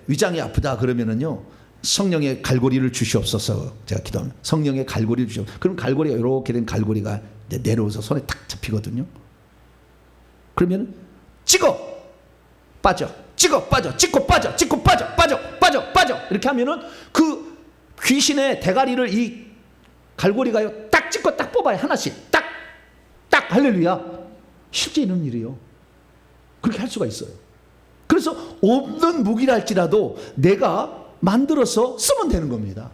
위장이 아프다 그러면은요, 성령의 갈고리를 주시옵소서. 제가 기도하면 성령의 갈고리를 주시옵소서. 그럼 갈고리가 이렇게 된 갈고리가 내려와서 손에 탁 잡히거든요. 그러면 찍어 빠져, 찍어 빠져, 찍고 빠져, 찍고 빠져, 빠져 이렇게 하면은 그 귀신의 대가리를 이 갈고리가요 딱 찍고 딱 뽑아요. 하나씩 딱 할렐루야. 실제 이런 일이에요. 그렇게 할 수가 있어요. 그래서 없는 무기라 할지라도 내가 만들어서 쓰면 되는 겁니다.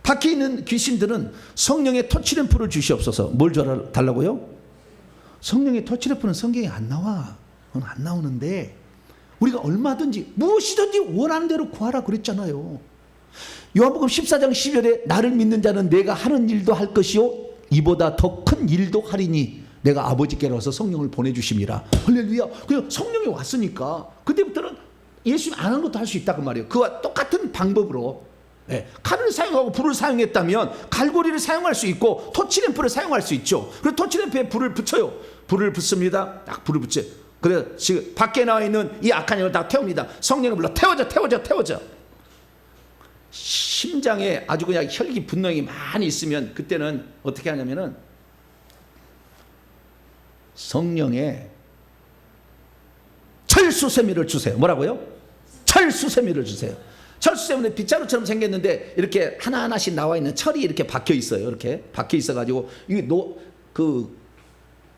밖에 있는 귀신들은 성령의 터치램프를 주시옵소서. 뭘 달라고요? 성령의 터치램프는 성경에 안 나와. 그건 안 나오는데 우리가 얼마든지 무엇이든지 원하는 대로 구하라 그랬잖아요. 요한복음 14장 10절에 나를 믿는 자는 내가 하는 일도 할 것이요 이보다 더 큰 일도 하리니 내가 아버지께로서 성령을 보내주심이라. 할렐루야. 그냥 성령이 왔으니까 그때부터는 예수님 안 한 것도 할 수 있다고 말이에요. 그와 똑같은 방법으로 칼을 사용하고 불을 사용했다면 갈고리를 사용할 수 있고 토치램프를 사용할 수 있죠. 그래서 토치램프에 불을 붙여요. 불을 붙습니다. 딱 불을 붙여. 그래서 지금 밖에 나와 있는 이 악한 영을 다 태웁니다. 성령을 불러 태워져. 심장에 아주 그냥 혈기 분노이 많이 있으면 그때는 어떻게 하냐면은 성령의 철수세미를 주세요. 뭐라고요? 철수세미를 주세요. 철수세미는 빗자루처럼 생겼는데 이렇게 하나하나씩 나와 있는 철이 이렇게 박혀 있어요. 이렇게 박혀 있어 가지고 이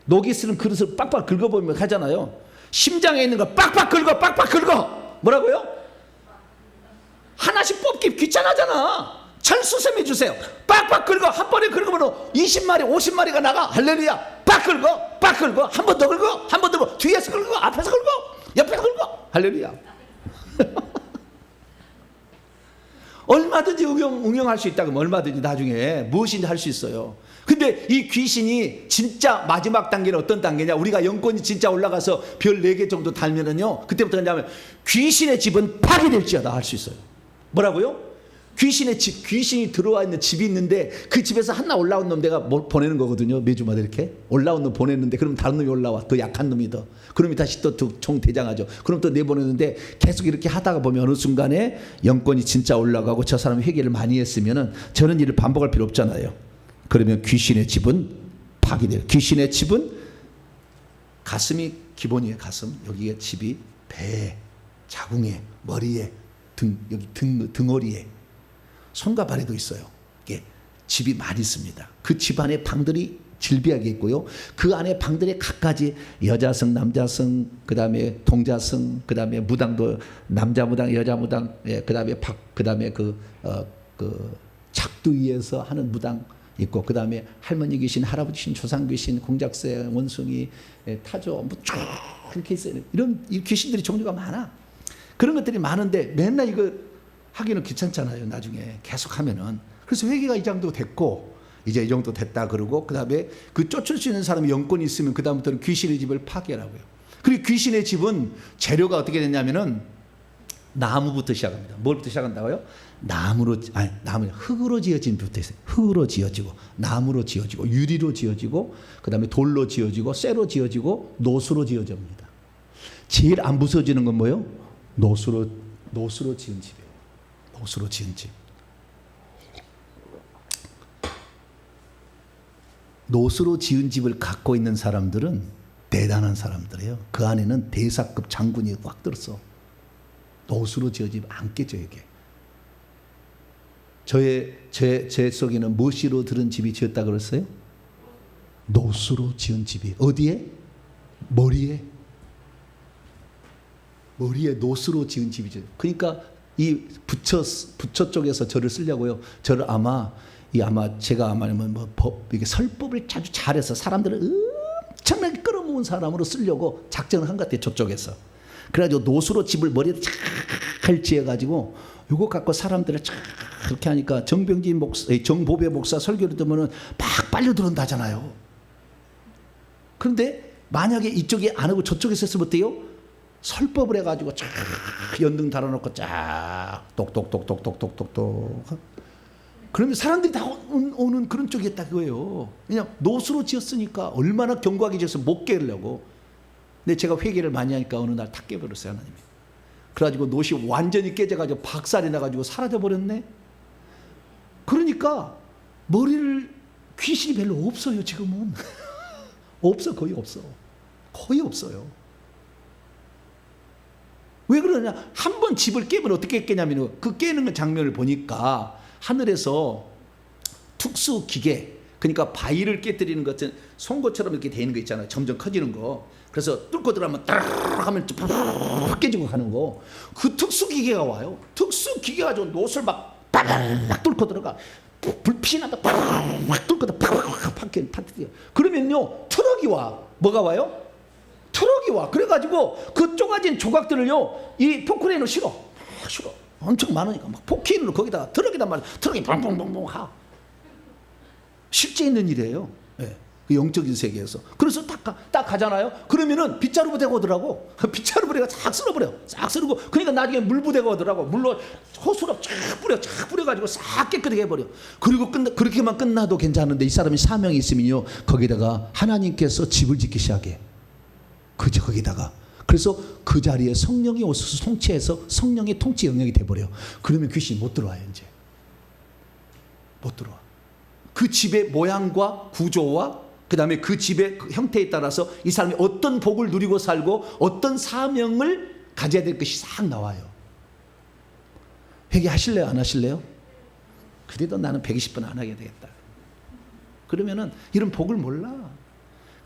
녹이 쓰는 그릇을 빡빡 긁어보면 하잖아요. 심장에 있는 거 빡빡 긁어. 뭐라고요? 하나씩 뽑기 귀찮아잖아. 철수세미 주세요. 빡빡 긁어. 한 번에 긁으면 20마리 50마리가 나가. 할렐루야. 빡 긁어. 한 번 더 긁어. 뒤에서 긁어. 앞에서 긁어. 옆에서 긁어. 할렐루야. 얼마든지 응용할 수 있다 그러면 얼마든지 나중에 무엇인지 할 수 있어요. 근데 이 귀신이 진짜 마지막 단계는 어떤 단계냐? 우리가 영권이 진짜 올라가서 별 4개 정도 달면은요, 그때부터 그냥 귀신의 집은 파괴될지어다 할 수 있어요. 뭐라고요? 귀신의 집, 귀신이 들어와 있는 집이 있는데 그 집에서 하나 올라온 놈 내가 보내는 거거든요. 매주마다 이렇게 올라온 놈 보냈는데 그럼 다른 놈이 올라와. 더 약한 놈이 더. 그럼이 다시 또 총 대장하죠. 그럼 또 내보내는데 계속 이렇게 하다가 보면 어느 순간에 영권이 진짜 올라가고 저 사람이 회개를 많이 했으면은 저런 일을 반복할 필요 없잖아요. 그러면 귀신의 집은 파괴돼요. 귀신의 집은 가슴이 기본이에요. 가슴. 여기에 집이 배에, 자궁에, 머리에, 여기 등허리에, 손과 발에도 있어요. 이게 집이 많이 있습니다. 그 집 안에 방들이 질비하게 있고요. 그 안에 방들이 각가지 여자성, 남자성, 그 다음에 동자성, 그 다음에 무당도 남자 무당, 여자 무당, 그 다음에 그 작두 위에서 하는 무당 있고, 그 다음에 할머니 귀신, 할아버지 귀신, 조상 귀신, 공작새, 원숭이, 타조, 쭉 이렇게 있어요. 이런 귀신들이 종류가 많아. 그런 것들이 많은데 맨날 이거 하기는 귀찮잖아요. 나중에 계속 하면은. 그래서 회개가 이 정도 됐고 이제 이 정도 됐다 그러고 그 다음에 그 쫓을 수 있는 사람이 영권이 있으면 그 다음부터는 귀신의 집을 파괴하라고요. 그리고 귀신의 집은 재료가 어떻게 됐냐면은 나무부터 시작합니다. 뭘부터 시작한다고요? 흙으로 지어진 부터 있어요. 흙으로 지어지고 나무로 지어지고 유리로 지어지고 그 다음에 돌로 지어지고 쇠로 지어지고 노수로 지어집니다. 제일 안 부서지는 건 뭐예요? 노수로 지은 집이에요. 노수로 지은 집. 노수로 지은 집을 갖고 있는 사람들은 대단한 사람들이에요. 그 안에는 대사급 장군이 꽉 들었어. 노수로 지어지면 안 깨져 이게. 제 속에는 무엇으로 들은 집이 지었다 그랬어요? 노수로 지은 집이. 어디에? 머리에 노수로 지은 집이죠. 그러니까 이 부처 쪽에서 저를 쓰려고요. 저를 아마 제가 이게 설법을 아주 잘해서 사람들을 엄청나게 끌어모은 사람으로 쓰려고 작전을 한 것 같아요. 저쪽에서. 그래가지고 노수로 집을 머리에 잘 지어가지고 요거 갖고 사람들을 쫙 그렇게 하니까 정병진 목사, 정보배 목사 설교를 듣으면 막 빨려 들어온다잖아요. 그런데 만약에 이쪽이 안 하고 저쪽에서 했으면 어때요? 설법을 해가지고 쫙 연등 달아놓고 쫙 똑똑똑똑똑똑똑똑 그러면 사람들이 다 오는 그런 쪽이었다 그거예요. 그냥 노수로 지었으니까 얼마나 견고하게 지어서 못 깨려고. 근데 제가 회개를 많이 하니까 어느 날 탁 깨버렸어요 하나님이. 그래가지고 노시 완전히 깨져가지고 박살이 나가지고 사라져버렸네. 그러니까 머리를 귀신이 별로 없어요 지금은. 없어. 거의 없어. 거의 없어요. 왜 그러냐? 한 번 집을 깨면 어떻게 깨냐면 그 깨는 장면을 보니까 하늘에서 특수 기계, 그러니까 바위를 깨뜨리는 것은 송곳처럼 이렇게 되는 거 있잖아요. 점점 커지는 거. 그래서 뚫고 들어가면 따르르 하면 팍 깨지고 가는 거. 그 특수 기계가 와요. 특수 기계가 가지고 노을 막 빠르르 뚫고 들어가. 불빛이 나다 팍 뚫고 팍 터뜨려. 그러면요 트럭이 와. 뭐가 와요? 트럭이 와. 그래가지고 그 쪼가진 조각들을요 이 포크레인으로 실어. 엄청 많으니까 막 포크레인으로 거기다가 트럭에다 말이야. 트럭이 뻥뻥뻥뻥 하. 실제 있는 일이에요. 네. 그 영적인 세계에서. 그래서 딱 가잖아요. 그러면은 빗자루 부대가 오더라고. 빗자루 부대가 싹 쓸어버려. 싹 쓸고. 그러니까 나중에 물 부대가 오더라고. 물로 호수로 쫙 뿌려가지고 싹 깨끗하게 해버려. 그리고 그렇게만 끝나도 괜찮은데 이 사람이 사명이 있으면요 거기다가 하나님께서 집을 짓기 시작해. 그죠 거기다가. 그래서 그 자리에 성령이 오셔서 통치해서 성령의 통치 영역이 돼버려. 그러면 귀신이 못 들어와요 이제. 못 들어와. 그 집의 모양과 구조와 그 다음에 그 집의 형태에 따라서 이 사람이 어떤 복을 누리고 살고 어떤 사명을 가져야 될 것이 싹 나와요. 회개하실래요? 안 하실래요? 그래도 나는 120번 안 하게 되겠다. 그러면은 이런 복을 몰라.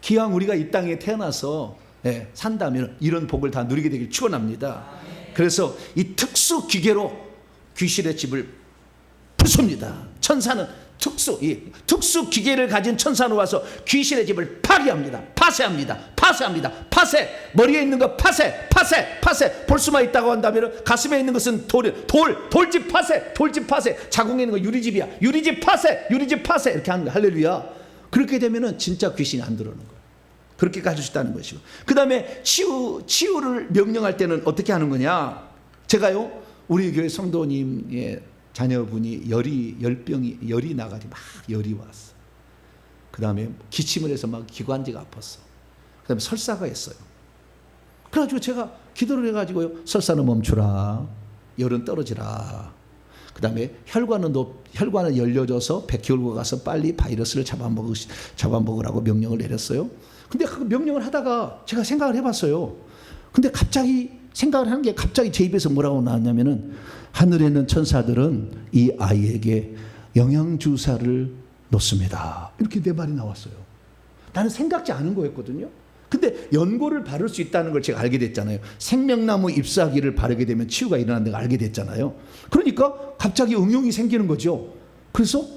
기왕 우리가 이 땅에 태어나서 산다면 이런 복을 다 누리게 되길 축원합니다. 그래서 이 특수 기계로 귀신의 집을 부숩니다. 천사는 특수 기계를 가진 천사는 와서 귀신의 집을 파괴합니다. 파쇄합니다. 머리에 있는 거 파쇄. 볼 수만 있다고 한다면 가슴에 있는 것은 돌집 파쇄. 자궁에 있는 거 유리집 파쇄. 이렇게 하는 거야. 할렐루야. 그렇게 되면은 진짜 귀신이 안 들어오는 거야. 그렇게 가질 수 있다는 것이고. 그 다음에 치유를 명령할 때는 어떻게 하는 거냐? 제가요 우리 교회 성도님의 자녀분이 열이 나가지고 막 열이 왔어. 그 다음에 기침을 해서 막 기관지가 아팠어. 그 다음에 설사가 했어요. 그래가지고 제가 기도를 해가지고요 설사는 멈추라, 열은 떨어지라. 그 다음에 혈관은 열려져서 백혈구가 가서 빨리 바이러스를 잡아먹으라고 명령을 내렸어요. 근데 그 명령을 하다가 제가 생각을 해봤어요. 근데 갑자기 생각을 하는 게 갑자기 제 입에서 뭐라고 나왔냐면은 하늘에 있는 천사들은 이 아이에게 영양주사를 놓습니다. 이렇게 내 말이 나왔어요. 나는 생각지 않은 거였거든요. 근데 연고를 바를 수 있다는 걸 제가 알게 됐잖아요. 생명나무 잎사귀를 바르게 되면 치유가 일어나는 걸 알게 됐잖아요. 그러니까 갑자기 응용이 생기는 거죠. 그래서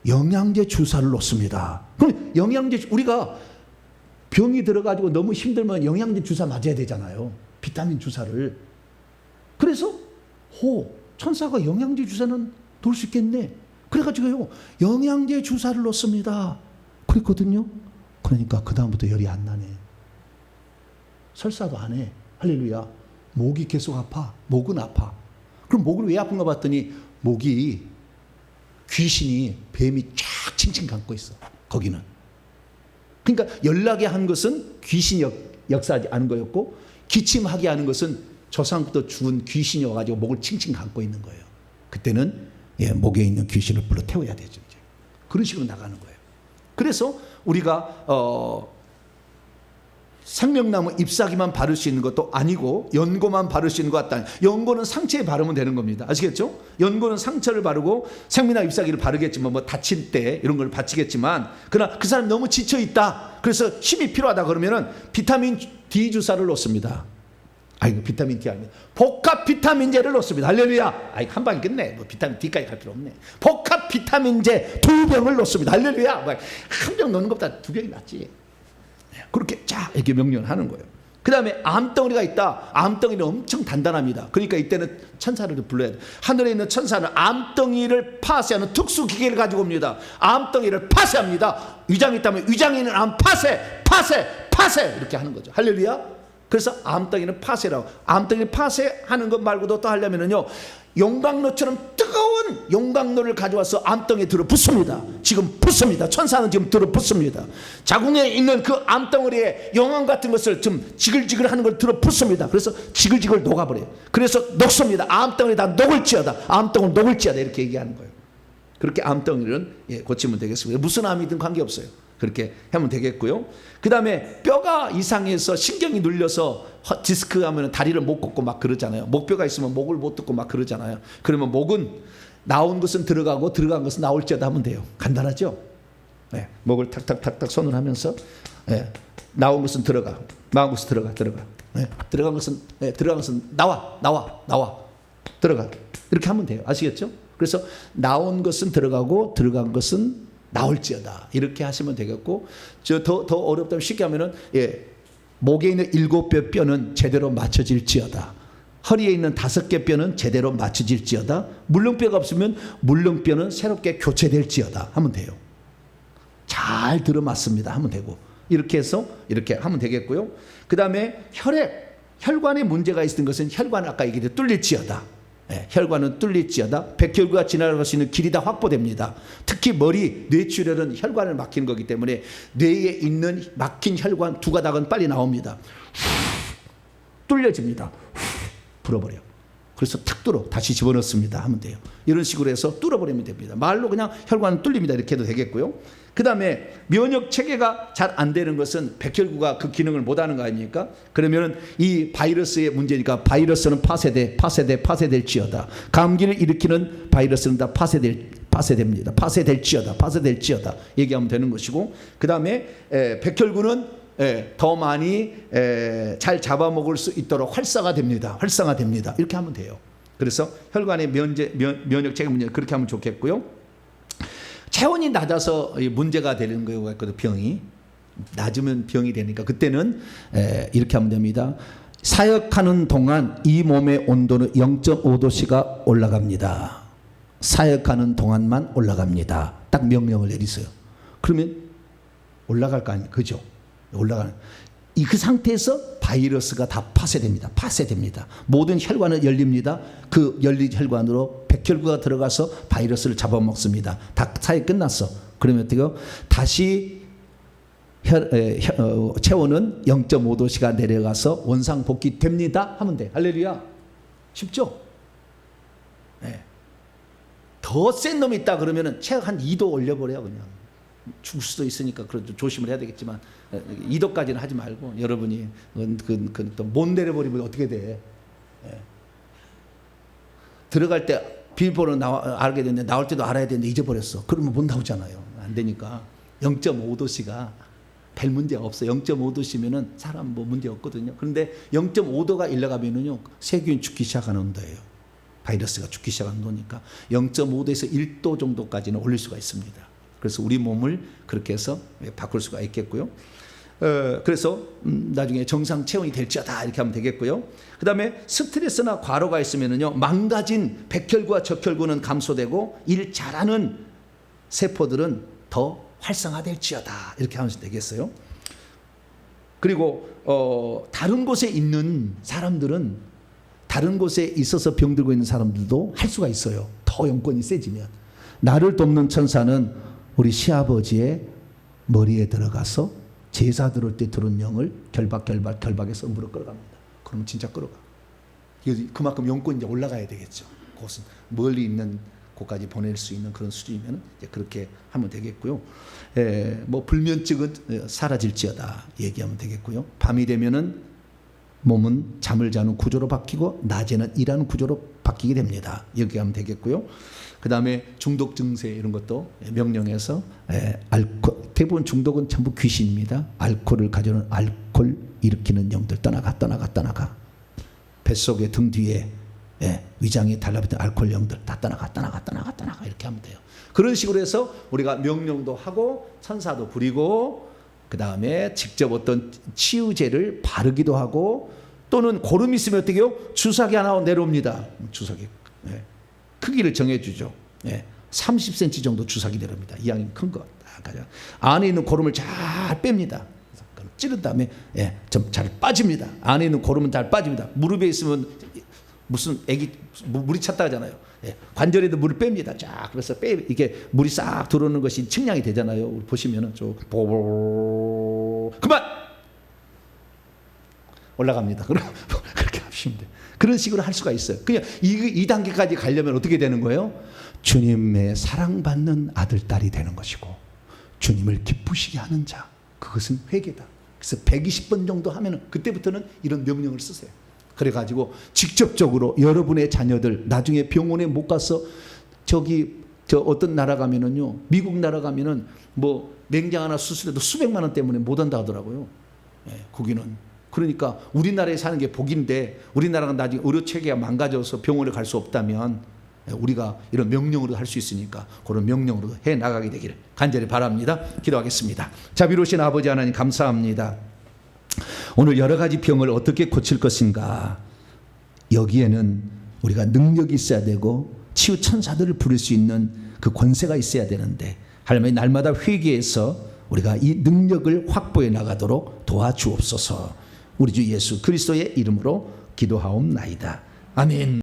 영양제 주사를 놓습니다. 그럼 우리가 병이 들어가지고 너무 힘들면 영양제 주사 맞아야 되잖아요. 비타민 주사를. 그래서 천사가 영양제 주사는 놓을 수 있겠네. 그래가지고요 영양제 주사를 놓습니다. 그랬거든요. 그러니까 그 다음부터 열이 안 나네. 설사도 안 해. 할렐루야. 목이 계속 아파. 목은 아파. 그럼 목을 왜 아픈가 봤더니 목이 귀신이 뱀이 쫙 칭칭 감고 있어. 거기는. 그러니까 열나게 한 것은 귀신이 역사하지 않은 거였고 기침하게 하는 것은 조상부터 죽은 귀신이 와가지고 목을 칭칭 감고 있는 거예요. 그때는 목에 있는 귀신을 불러 태워야 되죠. 이제. 그런 식으로 나가는 거예요. 그래서 우리가 생명나무 잎사귀만 바를 수 있는 것도 아니고 연고만 바를 수 있는 것 같다. 연고는 상처에 바르면 되는 겁니다. 아시겠죠? 연고는 상처를 바르고 생명나무 잎사귀를 바르겠지만 뭐 다칠 때 이런 걸 바치겠지만 그러나 그 사람이 너무 지쳐 있다. 그래서 힘이 필요하다 그러면은 비타민 D 주사를 놓습니다. 아이고 비타민 D 아니면 복합 비타민제를 놓습니다. 할렐루야. 아이 한 방에 끝내. 뭐 비타민 D까지 갈 필요 없네. 복합 비타민제 2병을 놓습니다. 할렐루야. 한 병 놓는 것보다 2병이 낫지. 그렇게 쫙 이렇게 명령을 하는 거예요. 그 다음에 암덩어리가 있다. 암덩이는 엄청 단단합니다. 그러니까 이때는 천사를 불러야 돼. 하늘에 있는 천사는 암덩이를 파쇄하는 특수 기계를 가지고 옵니다. 암덩이를 파쇄합니다. 위장이 있다면 위장에 있는 암 파쇄 이렇게 하는 거죠. 할렐루야. 그래서 암덩이는 파쇄라고. 암덩이 파쇄하는 것 말고도 또 하려면은요, 용광로처럼 뜨거운 용광로를 가져와서 암덩이에 들어붙습니다. 지금 붙습니다. 천사는 지금 들어붙습니다. 자궁에 있는 그 암덩어리에 용암 같은 것을 좀 지글지글 하는 걸 들어붙습니다. 그래서 지글지글 녹아버려요. 그래서 녹습니다. 암덩어리 다 녹을지어다. 암덩어리 녹을지어다. 이렇게 얘기하는 거예요. 그렇게 암덩이를 고치면 되겠습니다. 무슨 암이든 관계없어요. 그렇게 하면 되겠고요. 그 다음에 뼈가 이상해서 신경이 눌려서 디스크 하면 다리를 못 걷고 막 그러잖아요. 목뼈가 있으면 목을 못 듣고 막 그러잖아요. 그러면 목은 나온 것은 들어가고 들어간 것은 나올지어다 하면 돼요. 간단하죠? 네. 목을 탁탁탁탁 손을 하면서, 네. 나온 것은 들어가, 나온 것은 들어가. 네. 들어간 것은 나와 들어가. 이렇게 하면 돼요. 아시겠죠? 그래서 나온 것은 들어가고 들어간 것은 나올지어다. 이렇게 하시면 되겠고, 더 어렵다면 쉽게 하면은, 목에 있는 7개 뼈는 제대로 맞춰질지어다. 허리에 있는 5개 뼈는 제대로 맞춰질지어다. 물렁뼈가 없으면 물렁뼈는 새롭게 교체될지어다 하면 돼요. 잘 들어맞습니다 하면 되고, 이렇게 해서 이렇게 하면 되겠고요. 그 다음에 혈관에 문제가 있는 것은 혈관 아까 얘기했듯이 뚫릴지어다. 혈관은 뚫릴지어다. 백혈구가 지나갈 수 있는 길이 다 확보됩니다. 특히 머리, 뇌출혈은 혈관을 막히는 거기 때문에 뇌에 있는 막힌 혈관 두 가닥은 빨리 나옵니다. 뚫려집니다. 불어버려. 그래서 탁 뚫어 다시 집어넣습니다 하면 돼요. 이런 식으로 해서 뚫어버리면 됩니다. 말로 그냥 혈관은 뚫립니다 이렇게 해도 되겠고요. 그 다음에 면역 체계가 잘 안 되는 것은 백혈구가 그 기능을 못하는 거 아닙니까? 그러면 이 바이러스의 문제니까 바이러스는 파쇄될지어다. 감기를 일으키는 바이러스는 다 파쇄됩니다. 파쇄될지어다 얘기하면 되는 것이고, 그 다음에 백혈구는 더 많이 잘 잡아먹을 수 있도록 활성화됩니다. 이렇게 하면 돼요. 그래서 혈관의 면역 체계 문제 그렇게 하면 좋겠고요. 체온이 낮아서 문제가 되는 경우가 있거든요. 병이 낮으면 병이 되니까 그때는 이렇게 하면 됩니다. 사역하는 동안 이 몸의 온도는 0.5도씨가 올라갑니다. 사역하는 동안만 올라갑니다. 딱 명령을 내리세요. 그러면 올라갈 거 아니에요. 그죠? 올라가는. 그 상태에서 바이러스가 다 파쇄됩니다. 모든 혈관은 열립니다. 그 열린 혈관으로 백혈구가 들어가서 바이러스를 잡아먹습니다. 다 사역 끝났어. 그러면 어떻게요? 다시 체온은 0.5도씨가 내려가서 원상복귀 됩니다 하면 돼. 할렐루야. 쉽죠? 네. 더 센 놈이 있다 그러면은 체온 한 2도 올려버려 그냥. 죽을 수도 있으니까 그래도 조심을 해야 되겠지만 2도까지는 하지 말고, 여러분이 또 못 내려버리면 어떻게 돼? 들어갈 때 비밀번호 알게 됐는데 나올 때도 알아야 되는데 잊어버렸어. 그러면 못 나오잖아요. 안 되니까 0.5도씨가 별 문제가 없어요. 0.5도씨면은 사람 뭐 문제 없거든요. 그런데 0.5도가 일러가면은요 세균이 죽기 시작하는 온도예요. 바이러스가 죽기 시작하는 온도니까 0.5도에서 1도 정도까지는 올릴 수가 있습니다. 그래서 우리 몸을 그렇게 해서 바꿀 수가 있겠고요. 그래서 나중에 정상 체온이 될지어다 이렇게 하면 되겠고요. 그 다음에 스트레스나 과로가 있으면은요 망가진 백혈구와 적혈구는 감소되고 일 잘하는 세포들은 더 활성화될지어다 이렇게 하면 되겠어요. 그리고 다른 곳에 있는 사람들은 다른 곳에 있어서 병들고 있는 사람들도 할 수가 있어요. 더 영권이 세지면. 나를 돕는 천사는 우리 시아버지의 머리에 들어가서 제사 들을 때 들은 영을 결박해서 음부로 끌어갑니다. 그러면 진짜 끌어가. 그만큼 영권이 이제 올라가야 되겠죠. 그것은 멀리 있는 곳까지 보낼 수 있는 그런 수준이면 이제 그렇게 하면 되겠고요. 뭐 불면증은 사라질지어다 얘기하면 되겠고요. 밤이 되면은 몸은 잠을 자는 구조로 바뀌고 낮에는 일하는 구조로 바뀌게 됩니다. 얘기하면 되겠고요. 그 다음에 중독 증세 이런 것도 명령해서 대부분 중독은 전부 귀신입니다. 알코올을 가져오는 알코올 일으키는 영들 떠나가. 뱃속에 등 뒤에 위장에 달라붙은 알코올 영들 다 떠나가 이렇게 하면 돼요. 그런 식으로 해서 우리가 명령도 하고 천사도 부리고 그 다음에 직접 어떤 치유제를 바르기도 하고, 또는 고름이 있으면 어떻게 해요? 주사기 하나 내려옵니다. 주사기. 예. 크기를 정해주죠. 예. 30cm 정도 주사기 내려옵니다. 이왕이면 큰 거. 안에 있는 고름을 잘 뺍니다. 찌른 다음에 좀 잘 빠집니다. 안에 있는 고름은 잘 빠집니다. 무릎에 있으면 무슨 애기 물이 찼다 하잖아요. 관절에도 물을 뺍니다. 쫙 그래서 이게 물이 싹 들어오는 것이 측량이 되잖아요. 보시면은 좀 그만 올라갑니다. 그럼 그렇게 하시면 돼요. 그런 식으로 할 수가 있어요. 그냥 이 단계까지 가려면 어떻게 되는 거예요? 주님의 사랑받는 아들 딸이 되는 것이고, 주님을 기쁘시게 하는 자, 그것은 회개다. 그래서 120번 정도 하면은 그때부터는 이런 명령을 쓰세요. 그래가지고 직접적으로 여러분의 자녀들 나중에 병원에 못 가서 저 어떤 나라 가면은요, 미국 나라 가면은 뭐 맹장 하나 수술해도 수백만 원 때문에 못 한다 하더라고요. 거기는. 그러니까 우리나라에 사는 게 복인데, 우리나라가 나중에 의료 체계가 망가져서 병원에 갈 수 없다면 우리가 이런 명령으로 할 수 있으니까 그런 명령으로 해 나가게 되기를 간절히 바랍니다. 기도하겠습니다. 자비로우신 아버지 하나님, 감사합니다. 오늘 여러 가지 병을 어떻게 고칠 것인가, 여기에는 우리가 능력이 있어야 되고 치유 천사들을 부를 수 있는 그 권세가 있어야 되는데, 하나님 날마다 회개해서 우리가 이 능력을 확보해 나가도록 도와주옵소서. 우리 주 예수 그리스도의 이름으로 기도하옵나이다. 아멘.